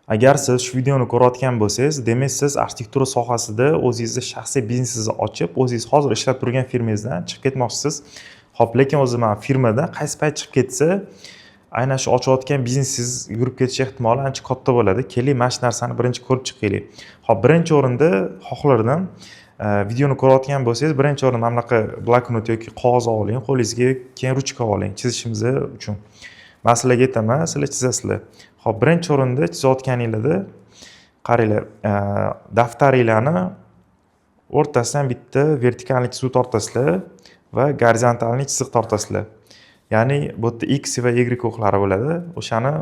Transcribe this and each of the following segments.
Agar siz shu videoni ko'rayotgan bo'lsangiz, demak siz arxitektura sohasida o'zingizni shaxsiy biznesingizni ochib, o'zingiz hozir ishlab turgan firmangizdan chiqib ketmoqchisiz. Xo'p, lekin o'zi mana firmada qaysi payt chiqib ketsa, aynan shu ochayotgan biznesingiz yurib ketish ehtimoli ancha katta bo'ladi. Keling, mana shu narsani birinchi ko'rib chiqaylik. Xo'p, birinchi o'rinda xohlardim, videoni ko'rayotgan bo'lsangiz, birinchi o'rinda mana bunaqa bloknot yoki qog'oz oling, qo'lingizga, keyin ruchka oling chizishimiz uchun. Men sizlarga aytaman, sizlar chizasizlar. Xo'p, birinchi o'rinda chizayotganingizda qaranglar, daftaringlarni o'rtasidan bitta vertikalniy chiziq tortasizlar va gorizontalniy chiziq tortasizlar. Ya'ni bu yerda x va y o'qlari bo'ladi. O'shani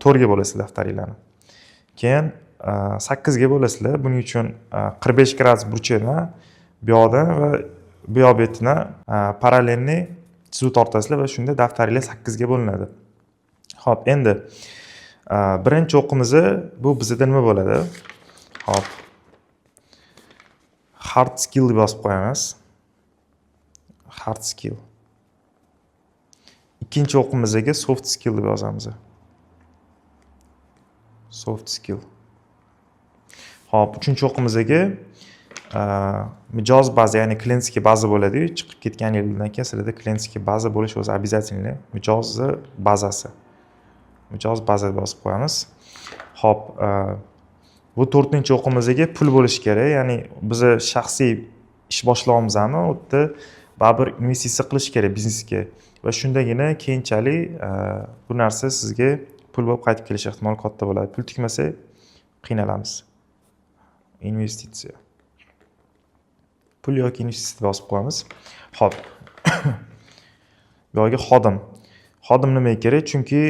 4 ga bo'lasizlar daftaringlarni. Keyin 8 ga bo'lasizlar. Buning uchun 45 gradus burchakni bu yoqdan va bu yoq betini parallelniy chiziq tortasizlar va shunda daftaringlar 8 ga bo'linadi. Xo'p, endi birinchi o'qimiz bu bizda nima bo'ladi? Xo'p. Hard skill deb yozib qo'yamiz. Hard skill. Ikkinchi o'qimizga soft skill deb yozamiz. Soft skill. Xo'p, uchinchi o'qimizga mijoz baza, ya'ni klientskiy baza bo'ladi-yu, chiqib ketganingizdan keyin sizlarda klientskiy baza bo'lishi o'zi обязательный. Mijoz bazasi. Mijoz baza deb yozib qo'yamiz. Xo'p, bu 4-chi o'qimizga pul bo'lishi kerak. Ya'ni biz shaxsiy ish boshlayapmizmi, u yerda baribir investitsiya qilish kerak biznesga. Va shundagina keyinchalik bu narsa sizga pul bo'lib qaytib kelish ehtimoli katta bo'ladi. Pul tikmasa qiynalamiz. Investitsiya. Pul yoki investitsiya deb yozib qo'yamiz. Xo'p. Bu yerga xodim. Xodim nimaga kerak? Chunki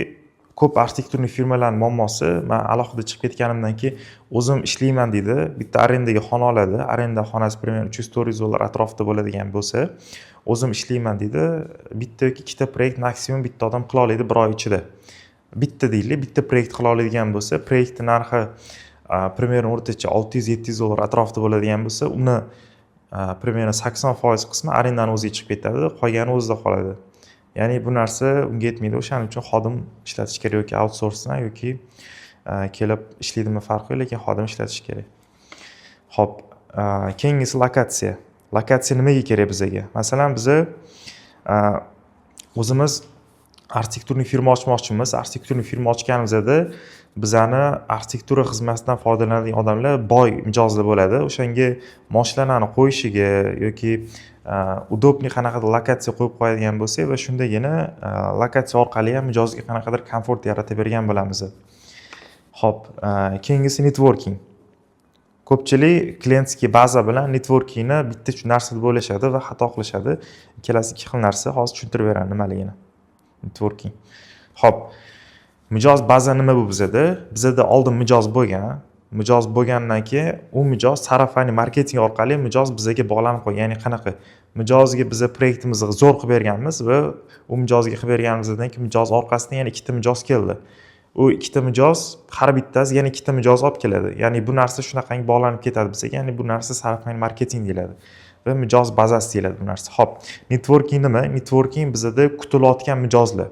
ko'p arxitekturniy firmalarning muammosi, men alohida chiqib ketganimdan keyin o'zim ishlayman deydi, bitta arendaga xona oladi. Arenda xonasi примерно $300 atrofida bo'ladigan bo'lsa, o'zim ishlayman deydi. Bitta yoki ikkita proyekt maksimum bitta odam qila oladi bir oy ichida. Bitta deylik, bitta proyekt qila oladigan bo'lsa, proyektning narxi примерно o'rtacha $600-700 atrofida bo'ladigan bo'lsa, uni примерно 80% qismi arendani o'ziga chiqib ketadi, qolgani o'zida qoladi. Ya'ni bu narsa unga yetmaydi. O'shaning uchun xodim ishlatish kerak yoki outsourcedan yoki kelib ishlaydimi farqi yo'q, lekin xodim ishlatish kerak. Xo'p, keyingisi lokatsiya. Lokatsiya nimaga kerak bizga? Masalan, biz o'zimiz arxitekturniy firma ochmoqchimiz. Arxitekturniy firma ochganimizda bizani arxitektura xizmatidan foydalanadigan odamlar boy mijozda bo'ladi. O'shanga mashinalarni qo'yishiga yoki udobniy qanaqadir lokatsiya qo'yib qo'yadigan bo'lsak va shundagina lokatsiya orqali ham mijozga qanaqadir komfort yaratib bergan bo'lamiz. Xo'p, keyingisi networking. Ko'pchilik klientskiy baza bilan networkingni bitta narsada bo'lishadi va xato qilishadi. Ikkalasi ikki xil narsa. Hozir tushuntirib beraman nimaligini. Networking. Xo'p, mijoz baza nima bu bizda? Bizda oldin mijoz bo'lgan. Mijoz bo'lgandan keyin u mijoz sarafani marketing orqali mijoz bizga bog'lanib qolgan. Ya'ni qanaqa? Mijozga biz proyektimizni zo'r qilib berganmiz va u mijozga qilib berganimizdan keyin mijoz orqasidan yana ikkita mijoz keldi. U ikkita mijoz har bittasi yana ikkita mijoz olib keladi. Ya'ni bu narsa shunaqangi bog'lanib ketadi bizga. Ya'ni bu narsa sarafani marketing deyiladi va mijoz bazasi deyiladi bu narsa. Xo'p, networking nima? Networking bizda kutilayotgan mijozlar.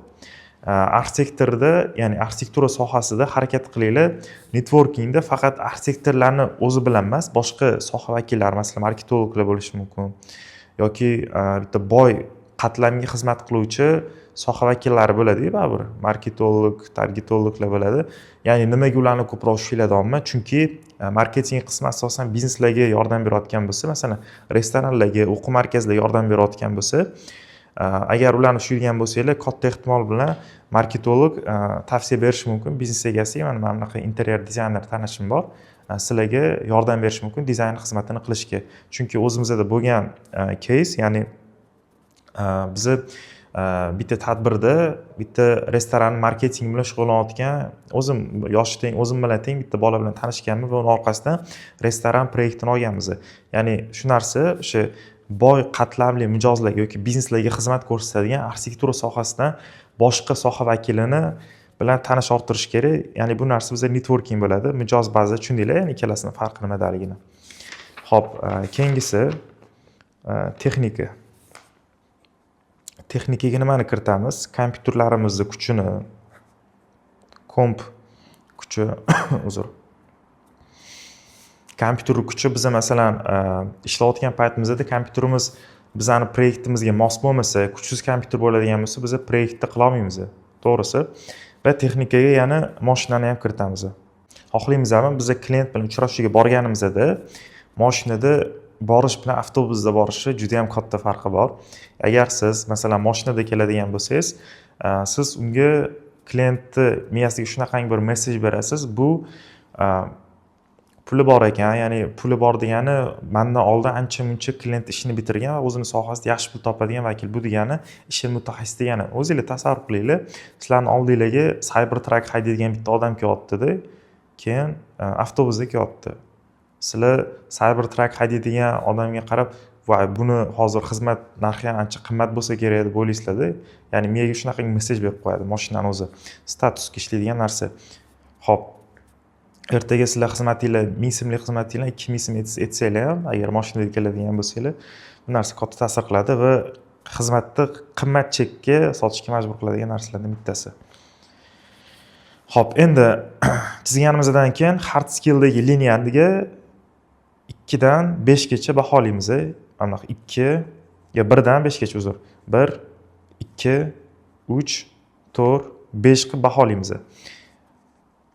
Arxitekturda, ya'ni arxitektura sohasida harakat qilinglar. Networkingda faqat arxitektorlarni o'zi bilan emas, boshqa soha vakillari, masalan, marketologlar bo'lishi mumkin yoki bitta boy qatlamga xizmat qiluvchi soha vakillari bo'ladi-ku, baribir. Marketolog, targetologlar bo'ladi. Ya'ni nimaga ularni ko'proq ushlayapman? Chunki marketing qismi asosan bizneslarga yordam berayotgan bo'lsa, masalan, restoranlarga, o'quv markazlariga yordam berayotgan bo'lsa, agar ularni ushlaydigan bo'lsanglar, katta ehtimol bilan marketolog tavsiya berishi mumkin biznes egasiga. Mana bunaqa interyer dizayner tanishim bor. Sizlarga yordam berishi mumkin dizayn xizmatini qilishga. Chunki o'zimizda bo'lgan case, ya'ni biz bitta tadbirda bitta restoran marketing bilan shug'ullanayotgan, o'zim yoshi teng, o'zim bilan teng bitta bola bilan tanishganman va uning orqasidan restoran proyektini olganmiz. Ya'ni shu narsa o'sha boy qatlamli mijozlarga yoki bizneslarga xizmat ko'rsatadigan arxitektura sohasidan boshqa soha vakilini bilan tanish orttirish kerak. Ya'ni bu narsa bizda networking bo'ladi. Mijoz baza tushundinglar, ya'ni ikkalasining farqi nimadaligini. Xo'p, keyingisi texnika. Texnikaga nimani kiritamiz? Kompyuterlarimizni kuchini, kuchi uzr. Kompyuter kuchi biza masalan ishlayotgan paytimizda kompyuterimiz bizani proyektimizga mos bo'lmasa, kuchsiz kompyuter bo'ladigan bo'lsa, biz proyektni qila olmaymiz. To'g'risi. Va texnikaga yana mashinani ham kiritamiz. Xohlaymizmi biz klient bilan uchrashuvga borganimizda mashinada borish bilan avtobusda borishi juda ham katta farqi bor. Agar siz masalan mashinada keladigan bo'lsangiz, siz unga klientni miyasiga shunaqangi bir mesej berasiz, bu puli bor ekan, ya'ni puli bor degani mendan oldin ancha-muncha klient ishini bitirgan va o'zini sohasida yaxshi pul topadigan vakil. Bu degani ishi mutaxassis degani. O'zingizlar tasavvur qilinglar, sizlarning oldingizga Cybertruck haydaydigan bitta odam kelyapti-da, keyin avtobusda kelyapti. Sizlar Cybertruck haydaydigan odamga qarab, voy buni hozir xizmat narxi ham ancha qimmat bo'lsa kerak deb o'ylaysizlar-da. Ya'ni miyaga shunaqa mesej berib qo'yadi mashinani o'zi. Statusga ishlaydigan narsa. Xo'p, ertaga sizlar xizmatinglar 1000 so'mlik xizmatinglar 2000 so'm etsanglar ham, agar mashinada keladigan bo'lsanglar, bu narsa katta ta'sir qiladi va xizmatni qimmat chekka sotishga majbur qiladigan narsalardan bittasi. Xo'p, endi chizganimizdan keyin hard skilldagi liniyasiga 2 dan 5 gacha baholaymiz. Mana 2 yo 1 dan 5 gacha uzr. 1 2 3 4 5 qilib baholaymiz.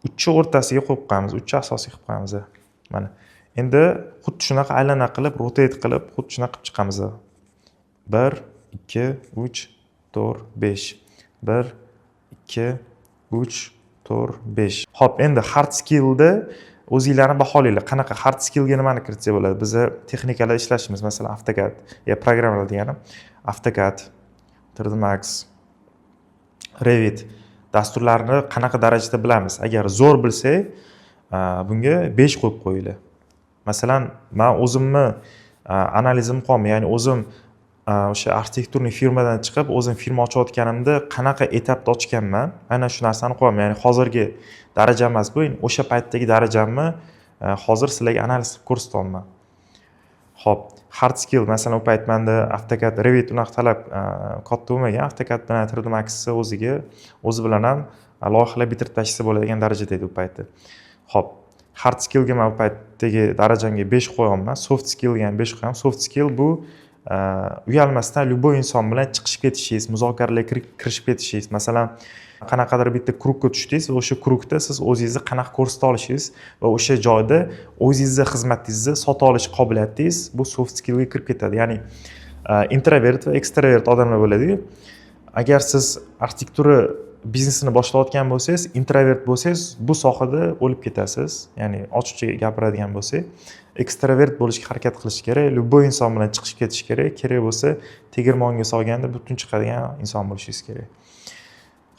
3 o'rtasiga qo'yib qo'yamiz, 3 asosiy qilib qo'yamiz. Mana. Endi xuddi shunaqa aylana qilib, rotate qilib, xuddi shunaqa qilib chiqamiz. 1 2 3 4 5 1 2 3 4 5. Xo'p, endi hard skillda o'zingizlarni baholanglar. Qanaqa hard skillga nimani kiritsa bo'ladi? Biz texnikalarda ishlashimiz, masalan, AutoCAD, programmalar degani, AutoCAD, 3D Max, Revit dasturlarni qanaqa darajada bilamiz? Agar zo'r bilsak, bunga 5 qo'yib qo'yinglar. Masalan, men o'zimni analizim qolmay, ya'ni o'zim o'sha arxitekturniy firmadan chiqib, o'zim firma ochayotganimda qanaqa etapda ochganman, aynan shu narsani qo'yaman. Ya'ni hozirgi darajam emas bu, o'sha paytdagi darajamni hozir sizlarga analiz qilib ko'rsatyapman. Xo'p, hard skill, masalan, u payt menda AutoCAD, Revit unaqa talab katta bo'lmagan. AutoCAD bilan 3D Max o'zi bilan ham loyihalar bitirib tashlasa bo'ladigan darajada edi u paytda. Xo'p, hard skillga men u paytdagi darajamga 5 qo'yganman, soft skillga ham 5 qo'yaman. Soft skill bu uyalmasdan любой inson bilan chiqishib ketishingiz, muzokaralarga kirishib ketishingiz. Masalan, qanaqadir bitta krugga tushdingiz va o'sha krugda siz o'zingizni qanaqa ko'rsata olishingiz va o'sha joyda o'zingizni xizmatingizni sota olish qobiliyatingiz bu soft skillga kirib ketadi. Ya'ni introvert va ekstrovert odamlar bo'ladi-ku. Agar siz arxitektura biznesini boshlayotgan bo'lsangiz, introvert bo'lsangiz, bu sohada o'lib ketasiz. Ya'ni ochiqcha gapiradigan bo'lsak, ekstrovert bo'lishga harakat qilish kerak, любой inson bilan chiqishib ketish kerak, kerak bo'lsa tegirmonga solganda butun chiqadigan inson bo'lishingiz kerak.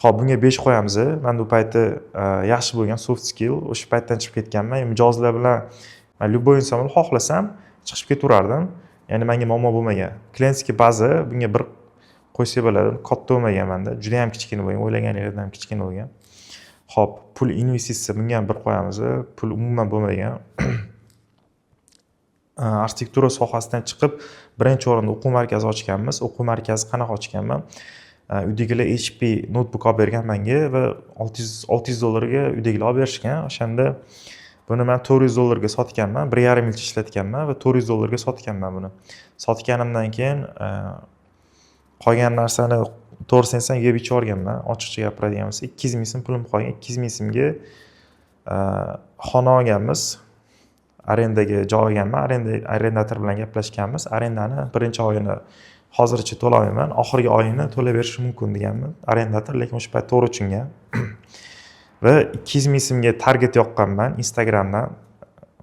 Xo'p, bunga 5 qo'yamiz. Men bu paytda yaxshi bo'lgan soft skill, o'sha paytdan chiqib ketganman. Mijozlar bilan men любой inson bilan xohlasam chiqishib ketaverardim. Ya'ni menga muammo bo'lmagan. Klientskiy baza bunga 1 qo'ysa bo'ladi. Katta bo'lmagan menda. Juda ham kichkina bo'lgan, o'ylaganingizdan ham kichkina bo'lgan. Xo'p, pul investitsiya bunga ham 1 qo'yamiz. Pul umuman bo'lmagan. Arxitektura sohasidan chiqib, birinchi o'rinda o'quv markazi ochganmiz. O'quv markazi qanaqa ochganman? Uydagilar HP notebook olib bergan menga va $600 uydagilar olib berishgan. O'shanda buni men $400 sotganman, 1,5 yilcha ishlatganman va $400 sotganman buni. Sotganimdan keyin qolgan narsani to'g'risini aytsam yeb ichib yuborganman. Ochiqcha gapiradigan bo'lsa, 200 ming so'm pulim qolgan. 200 ming so'mga xona olganmiz. Arendaga joy olganman. Arendator bilan gaplashganmiz. Arendani birinchi oyini hozircha to'lamayman, oxirgi oyini to'lab berish mumkin deganman. Arendator, lekin o'sha payt to'g'ri tushungan. Va 200 ming so'mga target yoqqanman Instagramdan.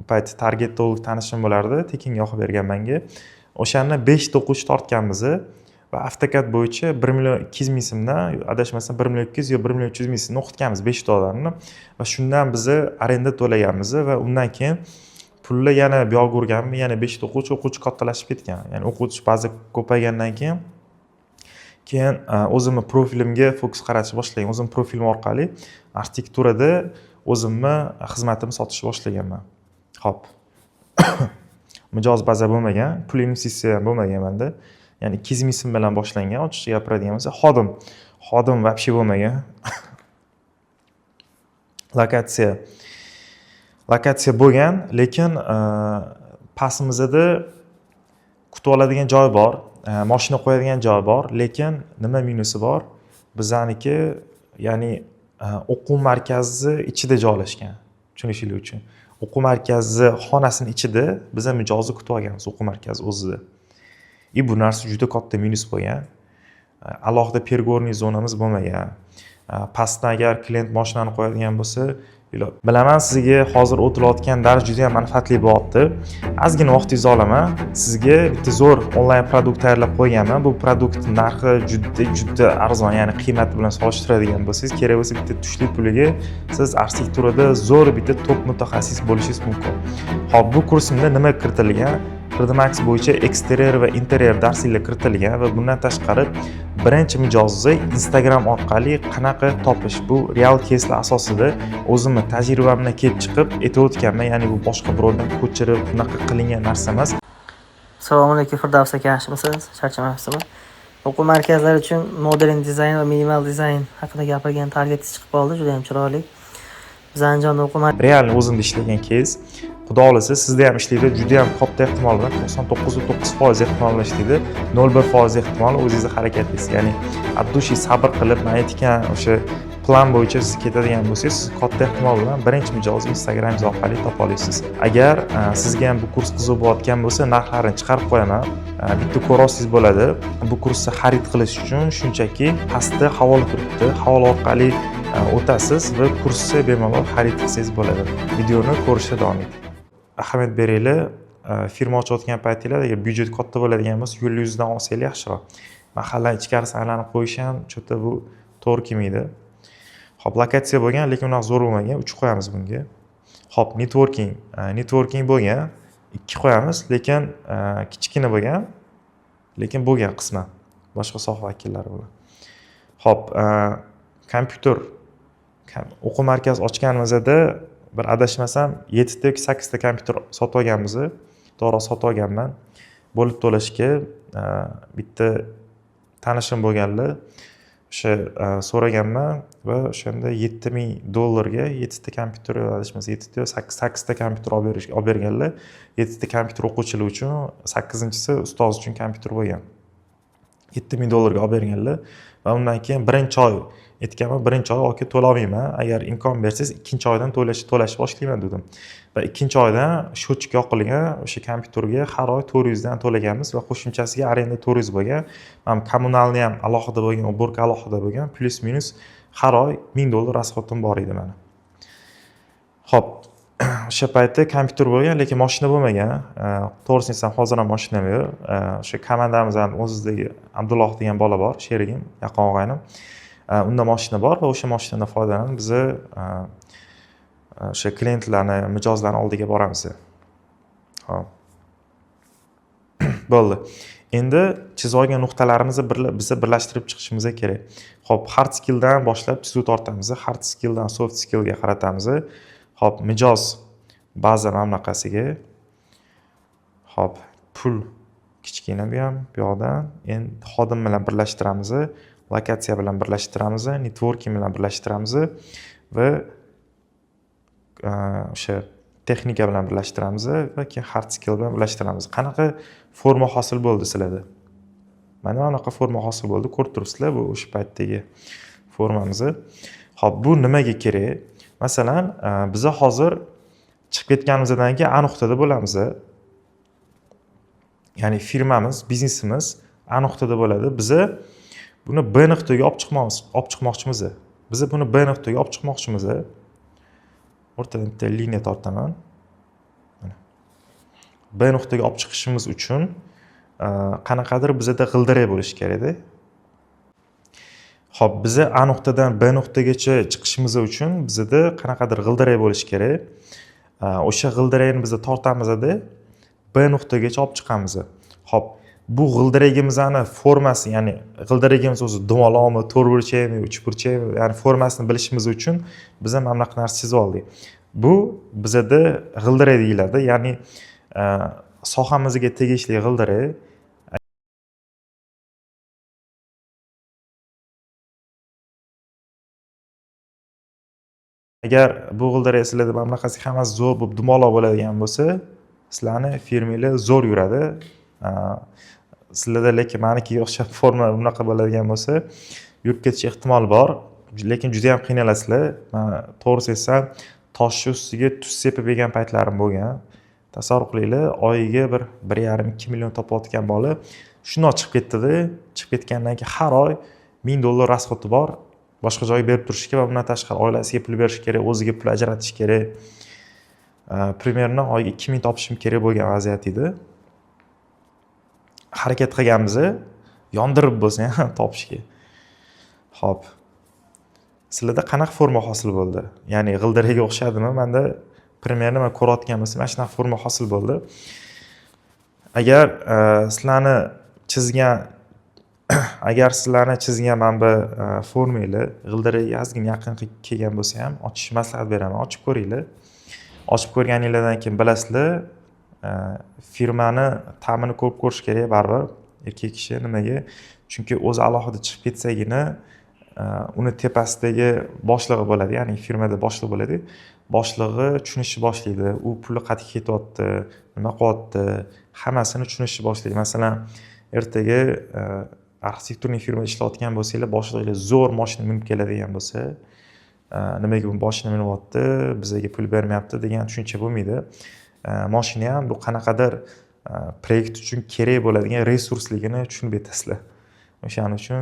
U payt targetda o'lik tanishim bo'lardi, tekinga yoqib bergan menga. O'shani 5 ta o'quvchi tortganmiz va AutoCAD bo'yicha 1,2 million so'mdan, adashmasam 1,2 yo 1,3 million so'mni o'qitganmiz 5 ta odamni va shundan biz arenda to'laganmiz va undan keyin pullar yana bu yoqqa urganmi, yana 5 ta o'quvchi kattalashib ketgan. Ya'ni o'quvchi baza ko'paygandan keyin o'zimni profilimga fokus qaratishni boshlagan. O'zim profilim orqali arxitekturada o'zimni xizmatimni sotishni boshlaganman. Xo'p. Mijoz baza bo'lmagan, pul investitsiya ham bo'lmagan menda. Ya'ni 200 ming so'm bilan boshlangan, ochiqcha gapiradigan bo'lsa, xodim вообще bo'lmagan. lokatsiya bo'lgan, lekin pastimizda kutib oladigan joy bor, mashina qo'yadigan joy bor, lekin nima minusi bor? Bizaniki, ya'ni o'quv markazi ichida joylashgan. Tushunishingiz uchun. O'quv markazi xonasini ichida biz mijozni kutib olganmiz o'quv markazi o'zida. Bu narsa juda katta minus bo'lgan. Alohida pergorniy zonamiz bo'lmagan. Pastdan agar klient mashinani qo'yadigan bo'lsa, bilaman sizga hozir o'tilayotgan dars juda ham manfaatli bo'lyapti. Ozgina vaqtingizni olaman. Sizga bitta zo'r onlayn produkt tayyorlab qo'yganman. Bu produkt narxi juda arzon, ya'ni qiymati bilan solishtiradigan bo'lsangiz, kerak bo'lsa bitta tushlik puliga siz arxitekturada zo'r bitta top mutaxassis bo'lishingiz mumkin. Xo'p, bu kursimda nima kiritilgan? Max bo'yicha eksterior va interior darslar kiritilgan va bundan tashqari birinchi mijozni Instagram orqali qanaqa topish, bu real caselar asosida o'zimni tajribamdan kelib chiqib aytayotganman, ya'ni bu boshqa birovdan ko'chirib bunaqa qilingan narsa emas. Assalomu alaykum, Firdavs aka, yaxshimisiz? Charchamayapsizmi? O'quv markazlari uchun modern dizayn va minimal dizayn haqida gapirgan targetingiz chiqib qoldi, juda ham chiroyli. Biz Andijonda o'quv realni o'zimda ishlagan case. Xudo olsa sizda ham ishlaydi, juda ham katta ehtimol bilan 99.9% ehtimol bilan ishlaydi. 0.1% ehtimol o'zingizni harakatingiz. Ya'ni addushi sabr qilib, men aytgan o'sha plan bo'yicha siz ketadigan bo'lsangiz, siz katta ehtimol bilan birinchi mijozni Instagram orqali topa olasiz. Agar sizga ham bu kurs qiziq bo'layotgan bo'lsa, narxlarini chiqarib qo'yaman. Bitta ko'rasiz bo'ladi. Bu kursni xarid qilish uchun shunchaki pastda havola turibdi. Havola orqali o'tasiz va kursni bemalol xarid qilsangiz bo'ladi. Videoni ko'rishda davom eting. Ahamiyat beringlar, firma ochayotgan paytingizda agar byudjet katta bo'ladigan bo'lsa, yo'l yuzidan olsanglar yaxshiroq. Mahallaning ichkarisini aylanib qo'yish ham cho'ta bu to'g'ri kelmaydi. Xo'p, lokatsiya bo'lgan, lekin unaqa zo'r bo'lmagan. 3 qo'yamiz bunga. Xo'p, networking bo'lgan. 2 qo'yamiz, lekin kichkina bo'lgan, lekin bo'lgan qisman boshqa soha vakillari bilan. Xo'p, kompyuter o'quv markazi ochganimizda bir adashmasam 7 ta yoki 8 ta kompyuter sotib olganmiz. To'g'ri sotib olganman. Bo'lib to'lashga bitta tanishim bo'lganlar o'sha so'raganman va o'shanda $7,000 ga 7 ta kompyuter adashmasa 7 ta 8 ta kompyuter olib berganlar. 7 ta kompyuter o'quvchilar uchun, 8-inchisi ustoz uchun kompyuter bo'lgan. $7,000 ga olib berganlar va undan keyin birinchi oy aytganman, birinchi oy aka to'la olmayman, agar imkon bersangiz ikkinchi oydan to'lash boshlayman dedim. Va ikkinchi oydan счетчик yoqilgan o'sha kompyuterga har oy 400 dan to'laganmiz va qo'shimchasiga arenda 400 bo'lgan. Ham kommunalni ham alohida bo'lgan, uborka alohida bo'lgan, plus minus har oy $1000 rasxotim bor edi mana. Xo'p, o'sha paytda kompyuter bo'lgan, lekin mashina bo'lmagan. To'g'risini aytsam, hozir ham mashinam yo'q. O'sha komandamizdan o'zidagi Abdulloh degan bola bor, sherigim, yaqin og'aynim. Unda mashina bor va o'sha mashinadan foydalanib biz o'sha klientlarni mijozlarni oldiga boramiz. Xo'p. Bo'ldi. Endi chizib olgan nuqtalarimizni biz birlashtirib chiqishimiz kerak. Xo'p, hard skilldan boshlab chizuv tortamiz. Hard skilldan soft skillga qaratamiz. Xo'p, mijoz baza mana bunaqasiga. Xo'p, pul kichkina bu ham bu yoqdan. Endi xodim bilan birlashtiramiz, lokatsiya bilan birlashtiramiz, networking bilan birlashtiramiz va o'sha texnika bilan birlashtiramiz va keyin hard skill bilan birlashtiramiz. Qanaqa forma hosil bo'ldi sizlarda? Mana bunaqa forma hosil bo'ldi, ko'rib turibsizlar, bu o'sha paytdagi formamiz. Xo'p, bu nimaga kerak? Masalan, biz hozir chiqib ketganimizdan keyin A nuqtada bo'lamiz. Ya'ni firmamiz, biznesimiz A nuqtada bo'ladi. Biz buni B nuqtaga olib chiqmoqchimiz. Biz buni B nuqtaga olib chiqmoqchimiz. O'rtadan bitta liniya tortaman. B nuqtaga olib chiqishimiz uchun qanaqadir bizda g'ildirak bo'lishi kerak-da. Xo'p, biz A nuqtadan B nuqtagacha chiqishimiz uchun bizda qanaqadir g'ildirak bo'lishi kerak. O'sha g'ildirakni biz tortamizda B nuqtagacha olib chiqamiz. Xo'p, bu g'ildiragimizning formasi, ya'ni g'ildiragimiz o'zi dumaloqmi, to'rtburchakmi, uchburchakmi, ya'ni formasini bilishimiz uchun biz ham mana bunaqa narsa chizib oldik. Bu bizda g'ildirak deyiladi, ya'ni sohamizga tegishli g'ildirak. Agar bu g'ildirak sizlarda mana bunaqasi hammasi zo'r bo'lib dumaloq bo'ladigan bo'lsa, sizlarni firmangiz zo'r yuradi. Sizlarda lekin manikiga o'xshab forma bunaqa bo'ladigan bo'lsa, yurib ketish ehtimoli bor, lekin juda ham qiynalasizlar. Mana to'g'risi aytsam, toshni ustiga tuz sepib yegan paytlarim bo'lgan. Tasavvur qilinglar, oyiga bir 1,5-2 million topayotgan bola shundoq chiqib ketdi-da, chiqib ketgandan keyin har oy $1000 rasxoti bor. Boshqa joyga berib turish kerak va bundan tashqari oilasiga pul berish kerak, o'ziga pul ajratish kerak. Примерно oyiga 2000 topishim kerak bo'lgan vaziyat edi. Harakat qilganmiz, yondirib bo'lsa ham topishga. Xo'p. Sizlarda qanaqa forma hosil bo'ldi? Ya'ni g'ildirakga o'xshadimi? Menda примерно men ko'rayotgan bo'lsam, mana shunaqa forma hosil bo'ldi. Agar sizlarni chizgan mana bu formangiz g'ildirakga ozgina yaqin kelgan bo'lsa ham, ochishni maslahat beraman. Ochib ko'ringlar. Ochib ko'rganingizdan keyin bilasizlar, firmani ta'mini ko'rib ko'rish kerak baribir. Erkak kishi nimaga? Chunki o'zi alohida chiqib ketsagina, uni tepasidagi boshlig'i bo'ladi, ya'ni firmada boshliq bo'ladi. Boshlig'i tushunishni boshlaydi. U puli qayerga ketyapti, nima qilyapti, hammasini tushunishni boshlaydi. Masalan, ertaga arxitekturniy firmada ishlayotgan bo'lsanglar, boshlig'inglar zo'r mashina minib keladigan bo'lsa, nimaga bu mashina minyapti, bizga pul bermayapti degan tushuncha bo'lmaydi. Mashina ham bu qanaqadir proyekt uchun kerak bo'ladigan resursligini tushunib yetasizlar. O'shaning uchun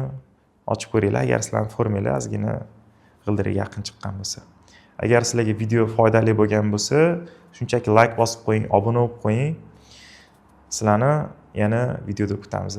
ochib ko'ringlar, agar sizlarning formangiz ozgina g'ildirakka yaqin chiqqan bo'lsa. Agar sizlarga video foydali bo'lgan bo'lsa, shunchaki like bosib qo'ying, obuna bo'lib qo'ying. Sizlarni yana videoda kutamiz.